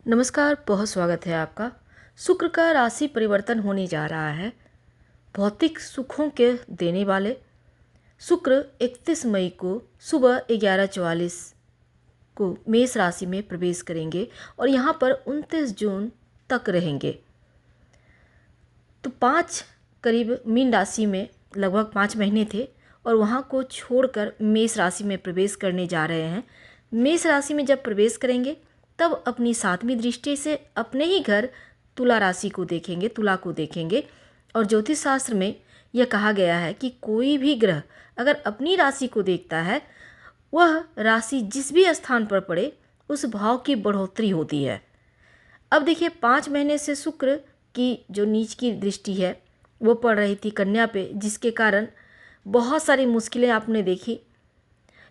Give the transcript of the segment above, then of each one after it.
नमस्कार, बहुत स्वागत है आपका। शुक्र का राशि परिवर्तन होने जा रहा है। भौतिक सुखों के देने वाले शुक्र 31 मई को सुबह 11:44 को मेष राशि में प्रवेश करेंगे और यहाँ पर 29 जून तक रहेंगे। तो करीब मीन राशि में लगभग 5 महीने थे और वहाँ को छोड़कर मेष राशि में प्रवेश करने जा रहे हैं। मेष राशि में जब प्रवेश करेंगे तब अपनी 7वीं दृष्टि से अपने ही घर तुला राशि को देखेंगे, तुला को देखेंगे। और ज्योतिष शास्त्र में यह कहा गया है कि कोई भी ग्रह अगर अपनी राशि को देखता है, वह राशि जिस भी स्थान पर पड़े उस भाव की बढ़ोतरी होती है। अब देखिए, 5 महीने से शुक्र की जो नीच की दृष्टि है वो पड़ रही थी कन्या पे, जिसके कारण बहुत सारी मुश्किलें आपने देखी।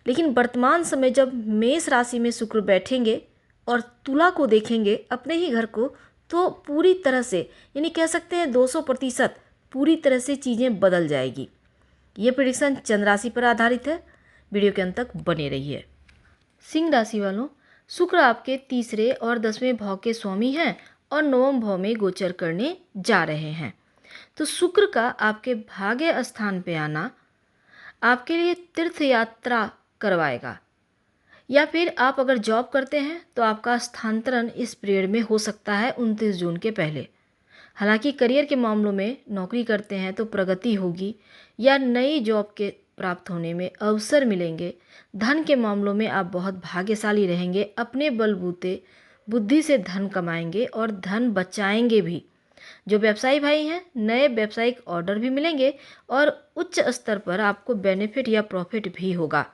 लेकिन वर्तमान समय जब मेष राशि में शुक्र बैठेंगे और तुला को देखेंगे अपने ही घर को, तो पूरी तरह से, यानी कह सकते हैं 200% पूरी तरह से चीज़ें बदल जाएगी। ये प्रेडिक्शन चंद्र राशि पर आधारित है। वीडियो के अंत तक बने रहिए। सिंह राशि वालों, शुक्र आपके तीसरे और 10वें भाव के स्वामी हैं और 9वें भाव में गोचर करने जा रहे हैं। तो शुक्र का आपके भाग्य स्थान पे आना आपके लिए तीर्थ यात्रा करवाएगा, या फिर आप अगर जॉब करते हैं तो आपका स्थानांतरण इस पीरियड में हो सकता है 29 जून के पहले। हालांकि करियर के मामलों में नौकरी करते हैं तो प्रगति होगी या नई जॉब के प्राप्त होने में अवसर मिलेंगे। धन के मामलों में आप बहुत भाग्यशाली रहेंगे, अपने बलबूते बुद्धि से धन कमाएंगे और धन बचाएंगे भी। जो व्यवसायी भाई हैं, नए व्यावसायिक ऑर्डर भी मिलेंगे और उच्च स्तर पर आपको बेनिफिट या प्रॉफिट भी होगा।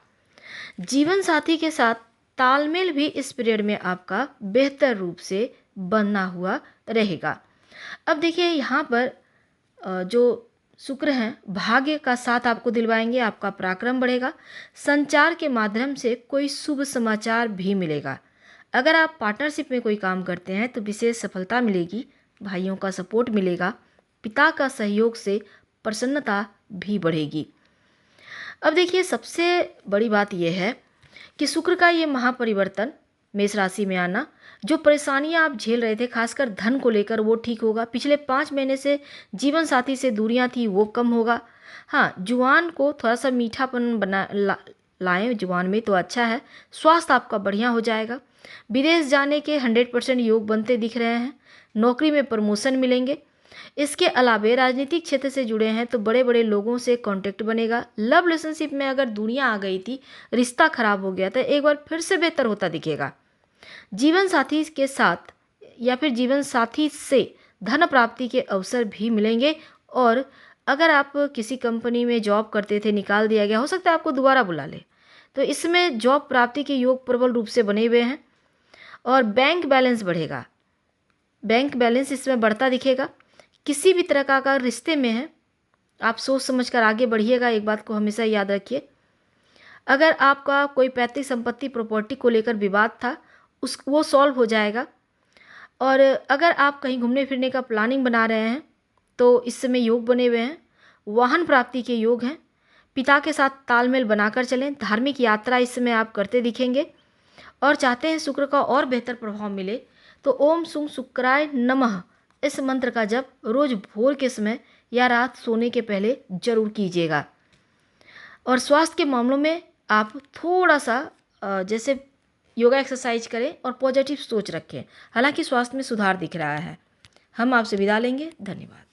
जीवन साथी के साथ तालमेल भी इस पीरियड में आपका बेहतर रूप से बना हुआ रहेगा। अब देखिए, यहाँ पर जो शुक्र हैं भाग्य का साथ आपको दिलवाएंगे, आपका पराक्रम बढ़ेगा। संचार के माध्यम से कोई शुभ समाचार भी मिलेगा। अगर आप पार्टनरशिप में कोई काम करते हैं तो विशेष सफलता मिलेगी, भाइयों का सपोर्ट मिलेगा, पिता का सहयोग से प्रसन्नता भी बढ़ेगी। अब देखिए, सबसे बड़ी बात यह है कि शुक्र का ये महापरिवर्तन मेष राशि में आना, जो परेशानियां आप झेल रहे थे खासकर धन को लेकर, वो ठीक होगा। पिछले 5 महीने से जीवन साथी से दूरियां थी, वो कम होगा। हाँ, जुबान को थोड़ा सा मीठापन लाएं जुबान में तो अच्छा है। स्वास्थ्य आपका बढ़िया हो जाएगा। विदेश जाने के 100% योग बनते दिख रहे हैं। नौकरी में प्रमोशन मिलेंगे। इसके अलावा राजनीतिक क्षेत्र से जुड़े हैं तो बड़े बड़े लोगों से कांटेक्ट बनेगा। लव रिलेशनशिप में अगर दूरियां आ गई थी, रिश्ता खराब हो गया था, एक बार फिर से बेहतर होता दिखेगा। जीवन साथी के साथ या फिर जीवन साथी से धन प्राप्ति के अवसर भी मिलेंगे। और अगर आप किसी कंपनी में जॉब करते थे, निकाल दिया गया, हो सकता है आपको दोबारा बुला ले, तो इसमें जॉब प्राप्ति के योग प्रबल रूप से बने हुए हैं। और बैंक बैलेंस बढ़ेगा, बैंक बैलेंस इसमें बढ़ता दिखेगा। किसी भी तरह का अगर रिश्ते में है, आप सोच समझ कर आगे बढ़िएगा। एक बात को हमेशा याद रखिए, अगर आपका कोई पैतृक संपत्ति प्रॉपर्टी को लेकर विवाद था, वो सॉल्व हो जाएगा। और अगर आप कहीं घूमने फिरने का प्लानिंग बना रहे हैं तो इस समय योग बने हुए हैं। वाहन प्राप्ति के योग हैं। पिता के साथ तालमेल बनाकर चलें। धार्मिक यात्रा इस समय आप करते दिखेंगे। और चाहते हैं शुक्र का और बेहतर प्रभाव मिले तो ओम सुं शुक्राय नमः इस मंत्र का जप रोज भोर के समय या रात सोने के पहले जरूर कीजिएगा। और स्वास्थ्य के मामलों में आप थोड़ा सा जैसे योगा एक्सरसाइज करें और पॉजिटिव सोच रखें। हालांकि स्वास्थ्य में सुधार दिख रहा है। हम आपसे विदा लेंगे। धन्यवाद।